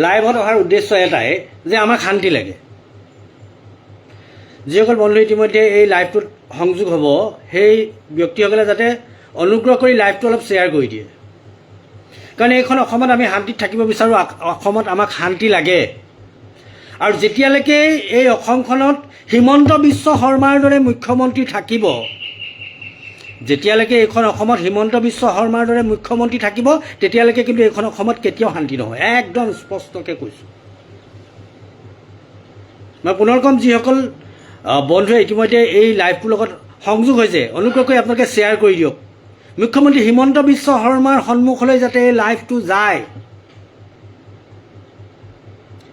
লাইভত অহাৰ উদ্দেশ্য এটাই যে আমাক শান্তি লাগে। যিসকল বন্ধু ইতিমধ্যে এই লাইভটোত সংযোগ হ'ব সেই ব্যক্তিসকলে যাতে অনুগ্ৰহ কৰি লাইভটো অলপ শ্বেয়াৰ কৰি দিয়ে, কাৰণ এইখন অসমত আমি শান্তিত থাকিব বিচাৰোঁ। অসমত আমাক শান্তি লাগে। আৰু যেতিয়ালৈকে এই অসমখনত হিমন্ত বিশ্ব শৰ্মাৰ দৰে মুখ্যমন্ত্ৰী থাকিব, যেতিয়ালৈকে এইখন অসমত হিমন্ত বিশ্ব শৰ্মাৰ দৰে মুখ্যমন্ত্ৰী থাকিব, তেতিয়ালৈকে কিন্তু এইখন অসমত কেতিয়াও শান্তি নহয়। একদম স্পষ্টকৈ কৈছোঁ। মই পুনৰ ক'ম, যিসকল বন্ধুৱে ইতিমধ্যে এই লাইভটোৰ লগত সংযোগ হৈছে, অনুগ্ৰহ কৰি আপোনালোকে শ্বেয়াৰ কৰি দিয়ক। মুখ্যমন্ত্ৰী হিমন্ত বিশ্ব শৰ্মাৰ সন্মুখলৈ যাতে এই লাইভটো যায়,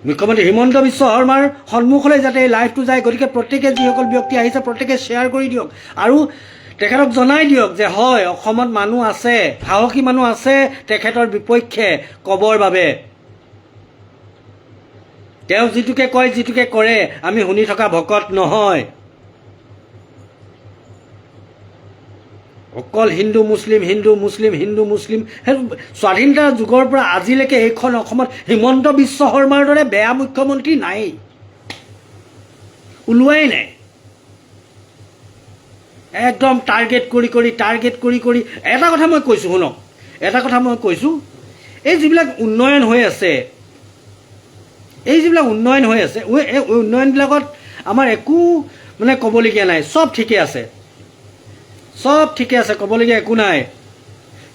মুখ্যমন্ত্ৰী হিমন্ত বিশ্ব শৰ্মাৰ সন্মুখলৈ যাতে এই লাইভটো যায়। গতিকে প্ৰত্যেকে যিসকল ব্যক্তি আহিছে প্ৰত্যেকে শ্বেয়াৰ কৰি দিয়ক আৰু তেখেতক জনাই দিয়ক যে হয়, অসমত মানুহ আছে, সাহসী মানুহ আছে তেখেতৰ বিপক্ষে ক'বৰ বাবে। তেওঁ যিটোকে কয়, যিটোকে কৰে, আমি শুনি থকা ভকত নহয়। অকল হিন্দু মুছলিম, হিন্দু মুছলিম, হিন্দু মুছলিম। স্বাধীনতাৰ যুগৰ পৰা আজিলৈকে এইখন অসমত হিমন্ত বিশ্ব শৰ্মাৰ দৰে বেয়া মুখ্যমন্ত্ৰী নাই, ওলোৱাই নাই। একদম টাৰ্গেট কৰি এটা কথা মই কৈছোঁ, শুনক, এটা কথা মই কৈছোঁ, এই যিবিলাক উন্নয়ন হৈ আছে, এই উন্নয়নবিলাকত আমাৰ একো মানে ক'বলগীয়া নাই, চব ঠিকে আছে, ক'বলগীয়া একো নাই।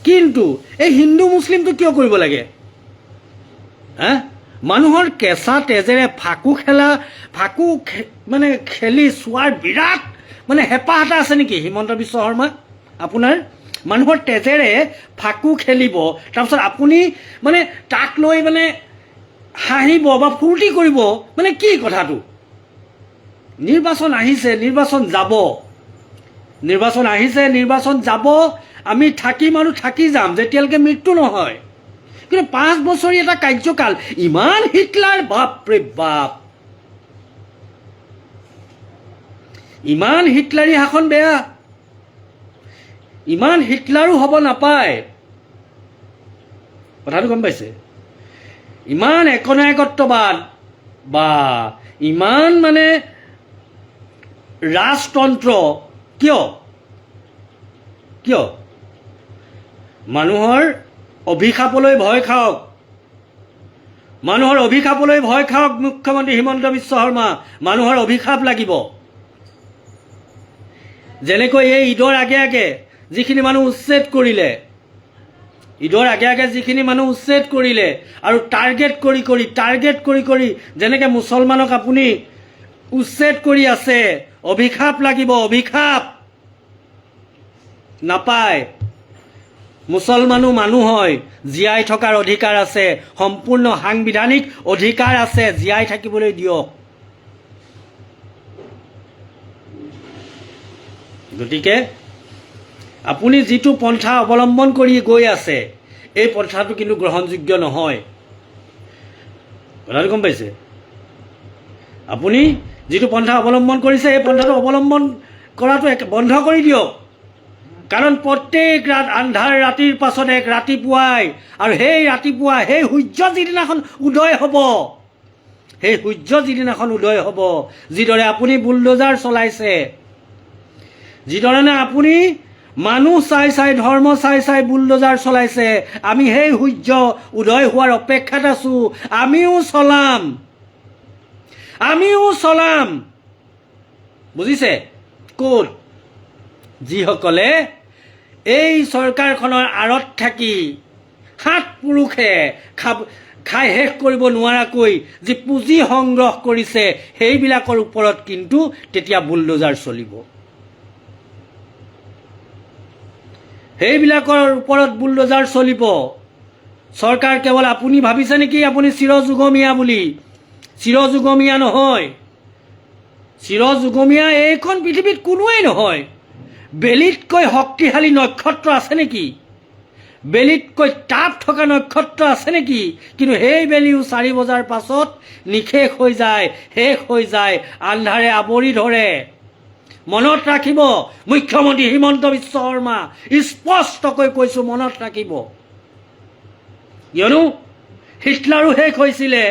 কিন্তু এই হিন্দু মুছলিমটো কিয় কৰিব লাগে? মানুহৰ কেঁচা তেজেৰে ফাকু মানে খেলি চোৱাৰ বিৰাট মানে হেঁপাহ এটা আছে নেকি হিমন্ত বিশ্ব শৰ্মা? আপোনাৰ মানুহৰ তেজেৰে ফাকু খেলিব, তাৰপিছত আপুনি মানে তাক লৈ মানে হাঁহিব বা ফূৰ্তি কৰিব, মানে কি কথাটো? নিৰ্বাচন আহিছে, নিৰ্বাচন যাব, আমি থাকিম আৰু থাকি যাম যেতিয়ালৈকে মৃত্যু নহয়। কিন্তু 5 বছৰীয়া এটা কাৰ্যকাল, ইমান হিটলাৰ, বাপৰে বাপ, ইমান হিটলাৰী শাসন বেয়া, ইমান হিটলাৰো হ'ব নাপায়। কথাটো গম পাইছে? ইমান একনায়কত্ববাদ বা ইমান মানে ৰাজতন্ত্ৰ কিয়? মানুহৰ অভিশাপলৈ ভয় খাওক, মুখ্যমন্ত্ৰী হিমন্ত বিশ্ব শৰ্মা। মানুহৰ অভিশাপ লাগিব। যেনেকৈ এই ঈদৰ আগে আগে যিখিনি মানুহ উচ্ছেদ কৰিলে, আৰু টাৰ্গেট কৰি যেনেকৈ মুছলমানক আপুনি উচ্ছেদ কৰি আছে, অভিশাপ লাগিব, অভিশাপ নাপায়। মুছলমানো মানুহ হয়, জীয়াই থকাৰ অধিকাৰ আছে, সম্পূৰ্ণ সাংবিধানিক অধিকাৰ আছে, জীয়াই থাকিবলৈ দিয়ক। গতিকে আপুনি যিটো পন্থা অৱলম্বন কৰি গৈ আছে, এই পন্থাটো কিন্তু গ্ৰহণযোগ্য নহয়। কথাটো গম পাইছে? আপুনি যিটো পন্থা অৱলম্বন কৰিছে, এই পন্থাটো অৱলম্বন কৰাটো বন্ধ কৰি দিয়ক। কাৰণ প্ৰত্যেক আন্ধাৰ ৰাতিৰ পাছত এক ৰাতিপুৱাই, আৰু সেই ৰাতিপুৱা সেই সূৰ্য যিদিনাখন উদয় হ'ব, যিদৰে আপুনি বুলডোজাৰ চলাইছে, যিধৰণে আপুনি মানুহ চাই ধৰ্ম চাই বুলডোজাৰ চলাইছে, আমি সেই সূৰ্য উদয় হোৱাৰ অপেক্ষাত আছোঁ। আমিও চলাম, বুজিছে? ক'ত? যিসকলে এই চৰকাৰখনৰ আঁৰত থাকি 7 পুৰুষে খাই শেষ কৰিব নোৱাৰাকৈ যি পুঁজি সংগ্ৰহ কৰিছে, সেইবিলাকৰ ওপৰত কিন্তু তেতিয়া বুলডোজাৰ চলিব। চৰকাৰ কেৱল আপুনি ভাবিছে নেকি আপুনি চিৰযুগমীয়া বুলি? চিৰযুগমীয়া নহয়। চিৰযুগমীয়া এইখন পৃথিৱীত কোনোৱেই নহয়। বেলিতকৈ শক্তিশালী নক্ষত্ৰ আছে নেকি? বেলিতকৈ তাপ থকা নক্ষত্ৰ আছে নেকি? কিন্তু সেই বেলিও 4 বজাৰ পাছত নিশেষ হৈ যায়, শেষ হৈ যায়, আন্ধাৰে আৱৰি ধৰে। মনত ৰাখিব, মুখ্যমন্ত্ৰী হিমন্ত বিশ্ব শৰ্মা, স্পষ্টকৈ কৈছোঁ, মনত ৰাখিব। কিয়নো হিটলাৰো শেষ হৈছিলে,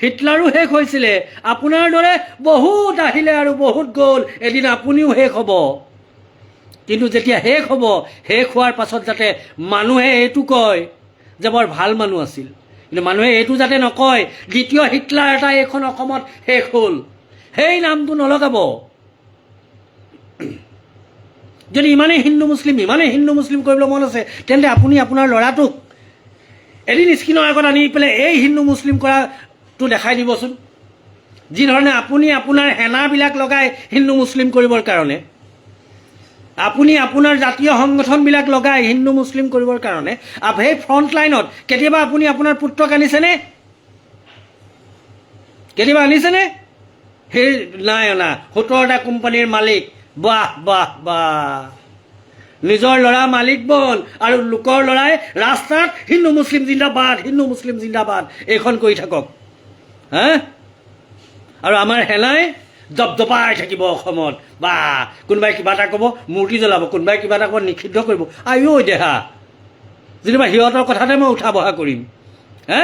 হিটলাৰো শেষ হৈছিলে। আপোনাৰ দৰে বহুত আহিলে আৰু বহুত গ'ল, এদিন আপুনিও শেষ হ'ব। কিন্তু যেতিয়া শেষ হ'ব, শেষ হোৱাৰ পাছত যাতে মানুহে এইটো কয় যে বৰ ভাল মানুহ আছিল, কিন্তু মানুহে এইটো যাতে নকয় দ্বিতীয় হিটলাৰ এটা এইখন অসমত শেষ হ'ল, সেই নামটো নলগাব। যদি ইমানেই হিন্দু মুছলিম কৰিবলৈ মন আছে, তেন্তে আপুনি আপোনাৰ ল'ৰাটোক এদিন স্ক্ৰীণৰ আগত আনি পেলাই এই হিন্দু মুছলিম কৰাটো দেখাই দিবচোন। যিধৰণে আপুনি আপোনাৰ সেনাবিলাক লগাই হিন্দু মুছলিম কৰিবৰ কাৰণে, আপুনি আপোনাৰ জাতীয় সংগঠনবিলাক লগাই হিন্দু মুছলিম কৰিবৰ কাৰণে, সেই ফ্ৰণ্ট লাইনত কেতিয়াবা আপুনি আপোনাৰ পুত্ৰক আনিছেনে? কেতিয়াবা আনিছেনে? সেই নাই অনা। 17টা কোম্পানীৰ মালিক, বাহ বাহ বাহ। নিজৰ ল'ৰা মালিক বল আৰু লোকৰ ল'ৰাই ৰাস্তাত হিন্দু মুছলিম জিন্দাবাদ, হিন্দু মুছলিম জিন্দাবাদ এইখন কৰি থাকক। হা? আৰু আমাৰ সেনাই দপদপাই থাকিব অসমত। বা কোনোবাই কিবা এটা ক'ব মূৰ্তি জ্বলাব, কোনোবাই কিবা এটা ক'ব নিষিদ্ধ কৰিব। আইও দেহা, যেনিবা সিহঁতৰ কথাতে মই উঠা বহা কৰিম। হে?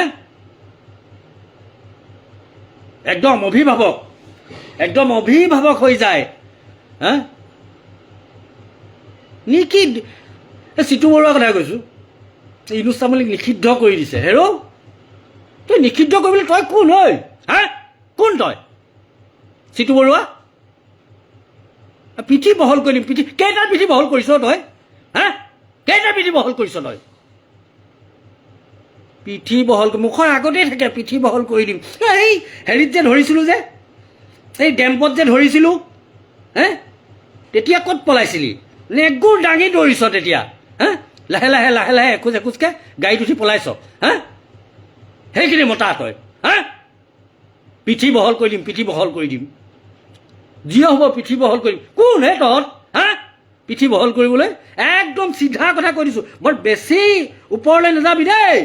একদম অভিভাৱক হৈ যায়। হা? চিটু বৰুৱাৰ কথা কৈছোঁ, ইউনুছ তামুলীক নিষিদ্ধ কৰি দিছে। হেৰ' তই নিষিদ্ধ কৰিবলৈ তই কোন হয়? হা? কোন তই? চিটু বৰুৱা, পিঠি বহল কৰি দিম। কেইটাৰ পিঠি বহল কৰিছ তই? হা? কেইটাৰ পিঠি বহল কৰিছ তই? পিঠি বহল মুখৰ আগতেই থাকে, পিঠি বহল কৰি দিম। এই হেৰিত যে ধৰিছিলোঁ যে, এই ডেম্পত যে ধৰিছিলোঁ, হে তেতিয়া ক'ত পলাইছিলি? নেগুৰ দাঙি দৌৰিছ তেতিয়া। হা? লাহে লাহে এখোজকে গাড়ীত উঠি পলাইছ। হা? সেইখিনি মতা তই। হা? পিঠি বহল কৰি দিম। যি হ'ব পিঠি বহল কৰিম। কোন হে তহঁত? হা? পিঠি বহল কৰিবলৈ একদম চিধা কথা কৈ দিছোঁ। বৰ বেছি ওপৰলৈ নাযাবি দেই,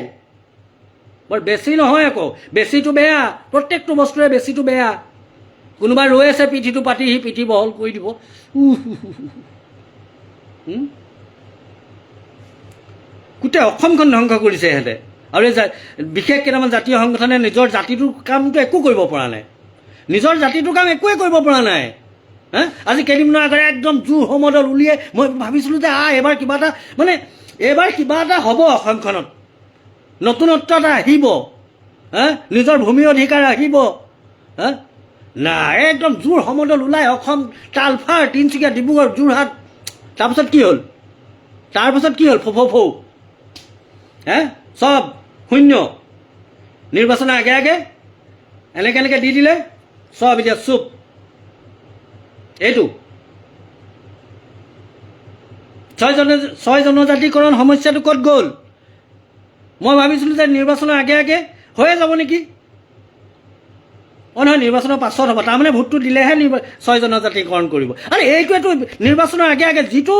বৰ বেছি নহয় আকৌ। বেছিটো বেয়া, প্ৰত্যেকটো বস্তুৰে বেছিটো বেয়া। কোনোবা ৰৈ আছে পিঠিটো পাতি, সি পিঠি বহল কৰি দিব। গোটেই অসমখন ধ্বংস কৰিছে সিহঁতে। আৰু বিশেষ কেইটামান জাতীয় সংগঠনে নিজৰ জাতিটোৰ কামটো একো কৰিব পৰা নাই, নিজৰ জাতিটোৰ কাম একোৱে কৰিব পৰা নাই। হা? আজি কেইদিনমানৰ আগতে একদম জোৰ সমদল উলিয়াই মই ভাবিছিলোঁ যে এইবাৰ কিবা এটা হ'ব অসমখনত, নতুনত্ব এটা আহিব। হা? নিজৰ ভূমি অধিকাৰ আহিব। হা? নাই, একদম জোৰ সমদল ওলাই অসম তালফাৰ, তিনিচুকীয়া, ডিব্ৰুগড়, যোৰহাট। তাৰপাছত কি হ'ল? ফৌ হে চব শূন্য। নিৰ্বাচনৰ আগে এনেকৈ দি দিলে, চব এতিয়া চুপ। এইটো 6 জনজাতিকৰণ সমস্যাটো ক'ত গ'ল? মই ভাবিছিলোঁ যে নিৰ্বাচনৰ আগে হৈয়ে যাব নেকি। নহয়, নিৰ্বাচনৰ পাছত হ'ব। তাৰমানে ভোটটো দিলেহে 6 জনজাতিকৰণ কৰিব। আৰু এইটোৱেতো নিৰ্বাচনৰ আগে যিটো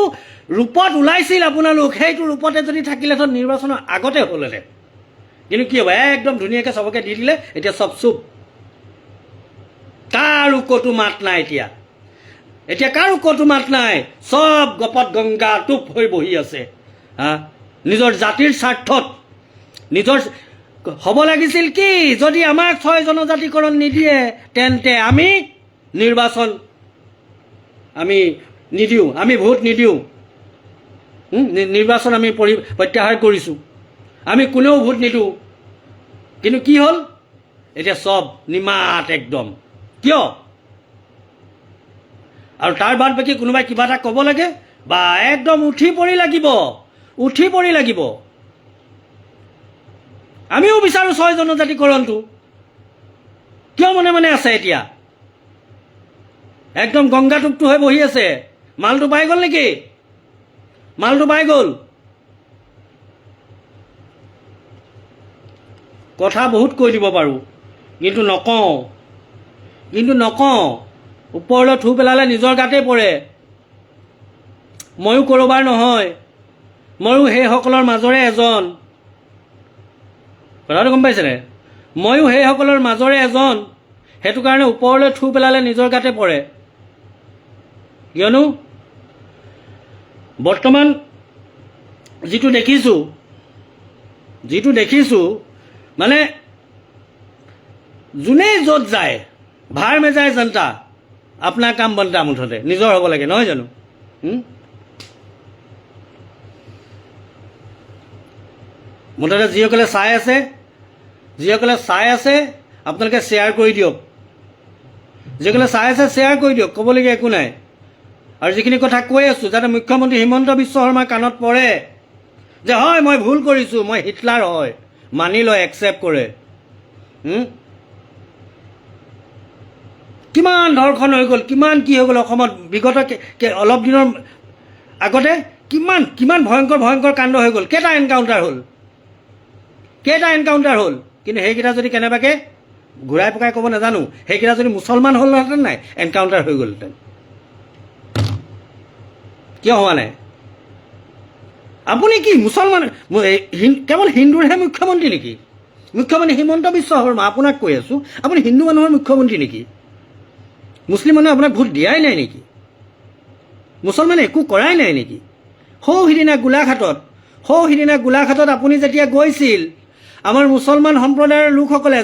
ৰূপত ওলাইছিল আপোনালোক, সেইটো ৰূপতে যদি থাকিলেহেঁতেন নিৰ্বাচনৰ আগতে হ'লহেঁতেন। কিন্তু কি হ'ব, একদম ধুনীয়াকৈ চবকে দি দিলে, এতিয়া চব চুপ। কাৰো ক'তো মাত নাই এতিয়া কাৰো ক'তো মাত নাই। চব গপত গংগা টোপ হৈ বহি আছে। হা? নিজৰ জাতিৰ স্বাৰ্থত নিজৰ হ'ব লাগিছিল কি, যদি আমাক 6 জনজাতিকৰণ নিদিয়ে তেন্তে আমি নিৰ্বাচন নিদিওঁ, আমি ভোট নিদিওঁ। নিৰ্বাচন আমি প্ৰত্যাহাৰ কৰিছোঁ, আমি কোনেও ভোট নিদিওঁ। কিন্তু কি হ'ল, এতিয়া চব নিমাত একদম। কিয়? আৰু তাৰ বাদ বাকী কোনোবাই কিবা এটা ক'ব লাগে বা একদম উঠি পৰি লাগিব। আমিও বিচাৰোঁ 6 জনজাতিকৰণটো। কিয় মনে আছে এতিয়া? একদম গংগাটোপটো হৈ বহি আছে। মালটো পাই গ'ল নেকি? কথা বহুত কৈ দিব পাৰোঁ, কিন্তু নকওঁ। ওপৰলৈ থু পেলালে নিজৰ গাতেই পৰে। ময়ো ক'ৰবাৰ নহয়, ময়ো সেইসকলৰ মাজৰে এজন। কথাটো গম পাইছেনে? ময়ো সেইসকলৰ মাজৰে এজন। সেইটো কাৰণে ওপৰলৈ থু পেলালে নিজৰ গাতে পৰে। কিয়নো বৰ্তমান যিটো দেখিছোঁ মানে যোনেই য'ত যায় ভাৰ মে যায় জনতা আপোনাৰ কাম বনতা মুঠতে নিজৰ হ'ব লাগে নহয় জানো মুঠতে যিসকলে চাই আছে আপোনালোকে শ্বেয়াৰ কৰি দিয়ক যিসকলে চাই আছে শ্বেয়াৰ কৰি দিয়ক ক'বলগীয়া একো নাই আৰু যিখিনি কথা কৈ আছোঁ যাতে মুখ্যমন্ত্ৰী হিমন্ত বিশ্ব শৰ্মাৰ কাণত পৰে যে হয় মই ভুল কৰিছোঁ মই হিটলাৰ হয় মানি লয় একচেপ্ট কৰে কিমান ধৰ্ষণ হৈ গ'ল কিমান কি হৈ গ'ল অসমত বিগত অলপ দিনৰ আগতে কিমান কিমান ভয়ংকৰ কাণ্ড হৈ গ'ল কেইটা এনকাউণ্টাৰ হ'ল কিন্তু সেইকেইটা যদি কেনেবাকৈ ঘূৰাই পকাই ক'ব নাজানো সেইকেইটা যদি মুছলমান হ'লহেঁতেন নাই এনকাউণ্টাৰ হৈ গ'লহেঁতেন কিয় হোৱা নাই আপুনি কি মুছলমান কেৱল হিন্দুৰহে মুখ্যমন্ত্ৰী নেকি মুখ্যমন্ত্ৰী হিমন্ত বিশ্ব শৰ্মা আপোনাক কৈ আছোঁ আপুনি হিন্দু মানুহৰ মুখ্যমন্ত্ৰী নেকি মুছলিম মানুহে আপোনাক ভোট দিয়াই নাই নেকি মুছলমানে একো কৰাই নাই নেকি সিদিনা গোলাঘাটত আপুনি যেতিয়া গৈছিল আমাৰ মুছলমান সম্প্ৰদায়ৰ লোকসকলে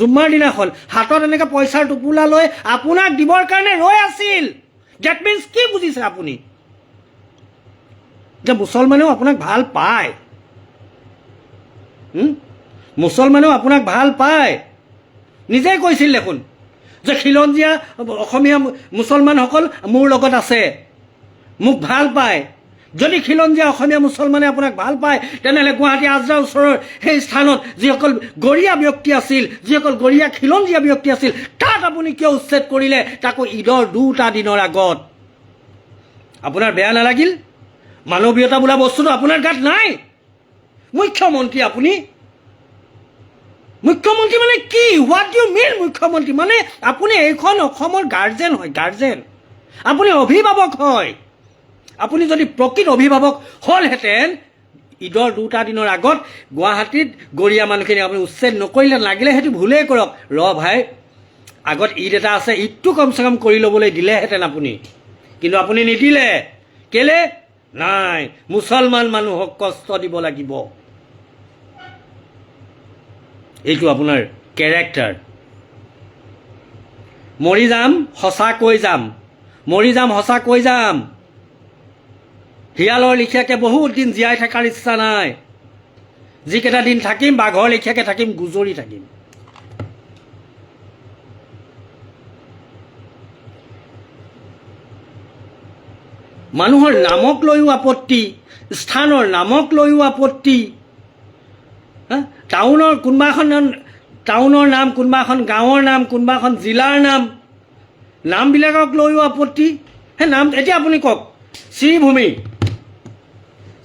জুম্মাৰ দিনাখন হাতত এনেকৈ পইচাৰ টোপোলা লৈ আপোনাক দিবৰ কাৰণে ৰৈ আছিল ডেট মিনছ কি বুজিছে আপুনি যে মুছলমানেও আপোনাক ভাল পায় মুছলমানেও আপোনাক ভাল পায় নিজেই কৈছিল দেখোন যে খিলঞ্জীয়া অসমীয়া মুছলমানসকল মোৰ লগত আছে মোক ভাল পায় যদি খিলঞ্জীয়া অসমীয়া মুছলমানে আপোনাক ভাল পায় তেনেহ'লে গুৱাহাটী আজৰা ওচৰৰ সেই স্থানত যিসকল গৰীয়া ব্যক্তি আছিল যিসকল গৰীয়া খিলঞ্জীয়া ব্যক্তি আছিল তাত আপুনি কিয় উচ্ছেদ কৰিলে তাকো ঈদৰ 2টা দিনৰ আগত আপোনাৰ বেয়া নালাগিল মানৱীয়তা বোলা বস্তুটো আপোনাৰ গাত নাই মুখ্যমন্ত্ৰী আপুনি মুখ্যমন্ত্ৰী মানে কি হোৱাট ইউ মিন মুখ্যমন্ত্ৰী মানে আপুনি এইখন অসমৰ গাৰ্জেন হয় গাৰ্জেন আপুনি অভিভাৱক হয় আপুনি যদি প্ৰকৃত অভিভাৱক হ'লহেঁতেন ঈদৰ 2টা দিনৰ আগত গুৱাহাটীত গৰীয়া মানুহখিনি আপুনি উচ্ছেদ নকৰিলে লাগিলে সেইটো ভুলেই কৰক ভাই আগত ঈদ এটা আছে ঈদটো কমচে কম কৰি ল'বলৈ দিলেহেঁতেন আপুনি কিন্তু আপুনি নিদিলে কেলে নাই মুছলমান মানুহক কষ্ট দিব লাগিব এইটো আপোনাৰ কেৰেক্টাৰ মৰি যাম সঁচাকৈ যাম শিয়ালৰ লিখিয়াকৈ বহুত দিন জীয়াই থকাৰ ইচ্ছা নাই যিকেইটা দিন থাকিম বাঘৰ লিখিয়াকৈ থাকিম গুজৰি থাকিম মানুহৰ নামক লৈও আপত্তি স্থানৰ নামক লৈও আপত্তি টাউনৰ নাম কোনোবা এখন গাঁৱৰ নাম কোনোবা এখন জিলাৰ নামবিলাকক লৈও আপত্তি সেই নাম এতিয়া আপুনি কওক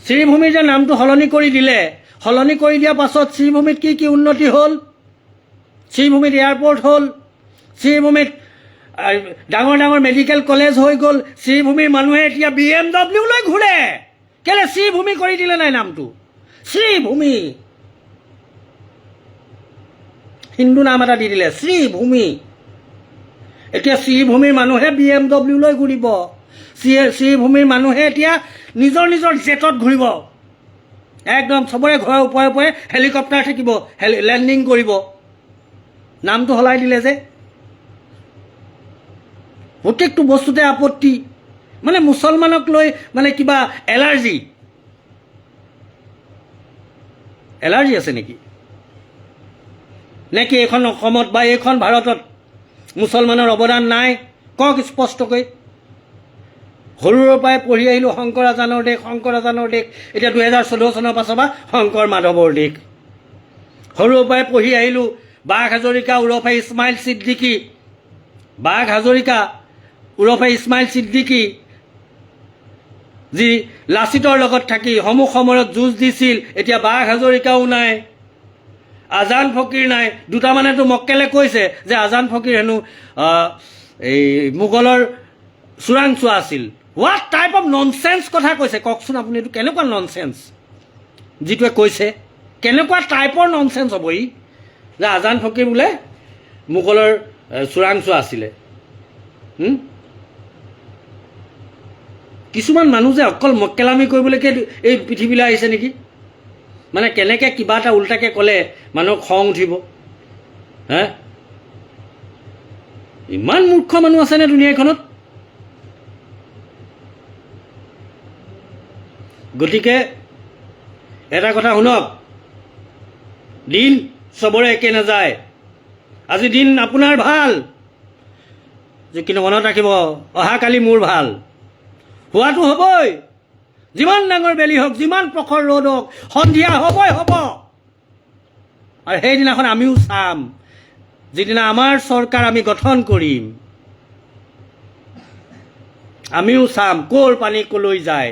শ্ৰীভূমিৰ যে নামটো সলনি কৰি দিয়াৰ পাছত শ্ৰীভূমিত কি উন্নতি হ'ল শ্ৰীভূমিত এয়াৰপৰ্ট হ'ল শ্ৰীভূমিত ডাঙৰ মেডিকেল কলেজ হৈ গ'ল শ্ৰীভূমিৰ মানুহে এতিয়া BMW লৈ ঘূৰে কেলে শ্ৰীভূমি কৰি দিলে নাই নামটো শ্ৰীভূমি হিন্দু নাম এটা দি দিলে শ্ৰীভূমি এতিয়া শ্ৰীভূমিৰ মানুহে BMW লৈ ঘূৰিব শ্ৰীভূমিৰ মানুহে এতিয়া নিজৰ জেটত ঘূৰিব একদম চবৰে ঘৰৰ ওপৰে হেলিকপ্টাৰ থাকিব লেণ্ডিং কৰিব নামটো সলাই দিলে যে প্ৰত্যেকটো বস্তুতে আপত্তি মানে মুছলমানক লৈ মানে কিবা এলাৰ্জি আছে নেকি নে কি এইখন অসমত বা এইখন ভাৰতত মুছলমানৰ অৱদান নাই কওক স্পষ্টকৈ সৰুৰে পৰাই পঢ়ি আহিলোঁ শংকৰ আজানৰ দেশ এতিয়া 2014 চনৰ পাছৰ পৰা শংকৰ মাধৱৰ দেশ সৰুৰে পৰাই পঢ়ি আহিলোঁ বাঘ হাজৰিকা ওৰফে ইছমাইল ছিদ্দিকী যি লাচিতৰ লগত থাকি সমূহ সময়ত যুঁজ দিছিল এতিয়া বাঘ হাজৰিকাও নাই আজান ফকীৰ নাই দুটামানেতো মক্কেলে কৈছে যে আজান ফকীৰ হেনো এই মোগলৰ চোৰাংচোৱা আছিল হোৱাট টাইপ অফ ননচেন্স কথা কৈছে কওকচোন আপুনি এইটো কেনেকুৱা ননচেন্স যিটোৱে কৈছে কেনেকুৱা টাইপৰ ননচেন্স হ'ব ই যে আজান ফকীৰ বোলে মোগলৰ চোৰাংচোৱা আছিলে কিছুমান মানুহ যে অকল মক্কেলামি কৰিবলৈকে এই পৃথিৱীলৈ আহিছে নেকি মানে কেনেকৈ কিবা এটা উল্টাকৈ ক'লে মানুহৰ খং উঠিব হে ইমান মূৰ্খ মানুহ আছেনে দুনিয়াখনত গতিকে এটা কথা শুনক দিন চবৰে একে নাযায় আজি দিন আপোনাৰ ভাল কিন্তু মনত ৰাখিব অহাকালি মোৰ ভাল হোৱাটো হ'বই যিমান ডাঙৰ বেলি হওক যিমান প্ৰখৰ ৰ'দ হওক সন্ধিয়া হ'বই হ'ব আৰু সেইদিনাখন আমিও চাম যিদিনা আমাৰ চৰকাৰ আমি গঠন কৰিম আমিও চাম ক'ৰ পানী ক'লৈ যায়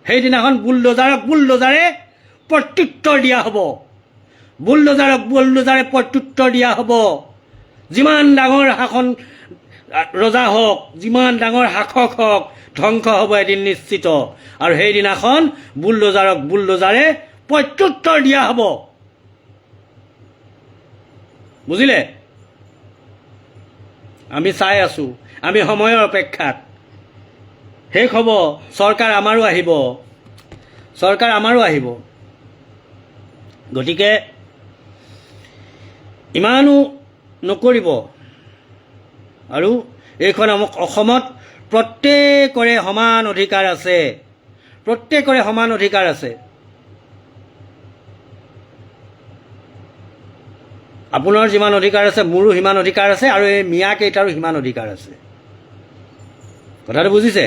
সেইদিনাখন বুলডোজাৰে প্ৰত্যুত্তৰ দিয়া হ'ব বুলডোজাৰে প্ৰত্যুত্তৰ দিয়া হ'ব যিমান ডাঙৰ শাসন ৰজা হওক যিমান ডাঙৰ শাসক হওক ধ্বংস হ'ব এদিন নিশ্চিত আৰু সেইদিনাখন বুলডোজাৰে প্ৰত্যুত্তৰ দিয়া হ'ব বুজিলে আমি চাই আছোঁ আমি সময়ৰ অপেক্ষাত শেষ হ'ব চৰকাৰ আমাৰো আহিব গতিকে ইমানো নকৰিব আৰু এইখন অসমত প্ৰত্যেকৰে সমান অধিকাৰ আছে আপোনাৰ যিমান অধিকাৰ আছে মোৰো সিমান অধিকাৰ আছে আৰু এই মিয়া কেইটাৰো সিমান অধিকাৰ আছে কথাটো বুজিছে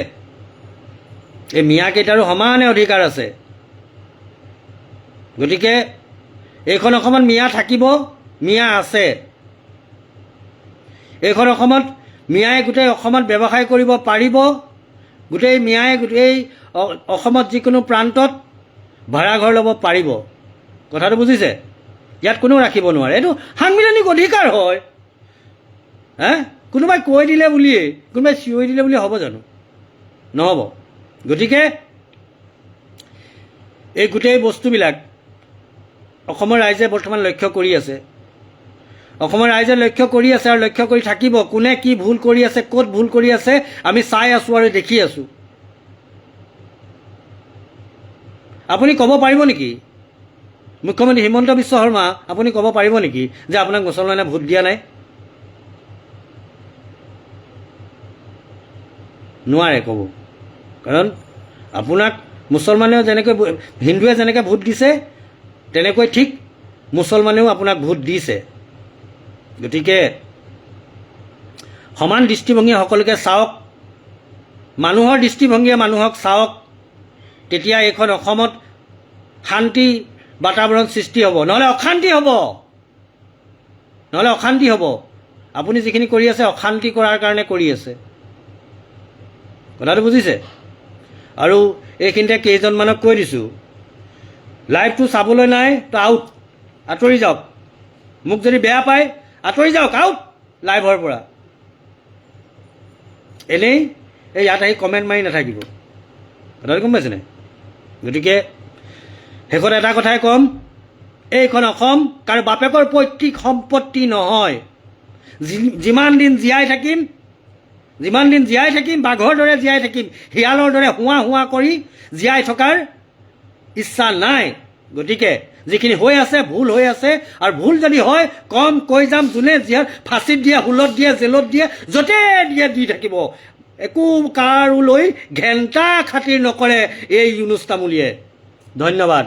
এই মিয়া কেইটাৰো সমানে অধিকাৰ আছে গতিকে এইখন অসমত মিয়া থাকিব মিয়া আছে এইখন অসমত মিয়াই গোটেই অসমত ব্যৱসায় কৰিব পাৰিব গোটেই মিয়াই গোটেই অসমত যিকোনো প্ৰান্তত ভাড়াঘৰ ল'ব পাৰিব কথাটো বুজিছে ইয়াত কোনো ৰাখিব নোৱাৰে এইটো সাংবিধানিক অধিকাৰ হয় কোনোবাই কৈ দিলে বুলিয়েই কোনোবাই চিঞৰি দিলে বুলি হ'ব জানো নহ'ব গতিকে এই গোটেই বস্তুবিলাক অসমৰ ৰাইজে বৰ্তমান লক্ষ্য কৰি আছে অসমৰ ৰাইজে লক্ষ্য কৰি আছে আৰু লক্ষ্য কৰি থাকিব কোনে কি ভুল কৰি আছে ক'ত ভুল কৰি আছে আমি চাই আছোঁ আৰু দেখি আছোঁ আপুনি ক'ব পাৰিব নেকি মুখ্যমন্ত্ৰী হিমন্ত বিশ্ব শৰ্মা আপুনি ক'ব পাৰিব নেকি যে আপোনাক মুছলমানে ভোট দিয়া নাই নোৱাৰে ক'ব কাৰণ আপোনাক মুছলমানেও যেনেকৈ হিন্দুৱে যেনেকৈ ভোট দিছে তেনেকৈ ঠিক মুছলমানেও আপোনাক ভোট দিছে গতিকে সমান দৃষ্টিভংগী সকলোকে চাওক মানুহৰ দৃষ্টিভংগীয়ে মানুহক চাওক তেতিয়া এইখন অসমত শান্তি বাতাবৰণ সৃষ্টি হ'ব নহ'লে অশান্তি হ'ব আপুনি যিখিনি কৰি আছে অশান্তি কৰাৰ কাৰণে কৰি আছে কথাটো বুজিছে আৰু এইখিনিতে কেইজনমানক কৈ দিছোঁ লাইভটো চাবলৈ নাই তো আউট আঁতৰি যাওক মোক যদি বেয়া পায় আঁতৰি যাওক আউট লাইভৰ পৰা এনেই এই ইয়াত আহি কমেণ্ট মাৰি নাথাকিব কথাটো গম পাইছেনে গতিকে শেষত এটা কথাই ক'ম এইখন অসম কাৰো বাপেকৰ পৈতৃক সম্পত্তি নহয় যিমান দিন জীয়াই থাকিম বাঘৰ দৰে জীয়াই থাকিম শিয়ালৰ দৰে হুৱা কৰি জীয়াই থকাৰ ইচ্ছা নাই গতিকে যিখিনি হৈ আছে ভুল হৈ আছে আৰু ভুল যদি হয় কম কৈ যাম যোনে জীয়াৰ ফাঁচিত দিয়ে হুলত দিয়ে জেলত দিয়ে য'তে দিয়ে দি থাকিব একো কাৰোলৈ ঘেণ্টা খাতিৰ নকৰে এই ইউনুছ তামুলীয়ে ধন্যবাদ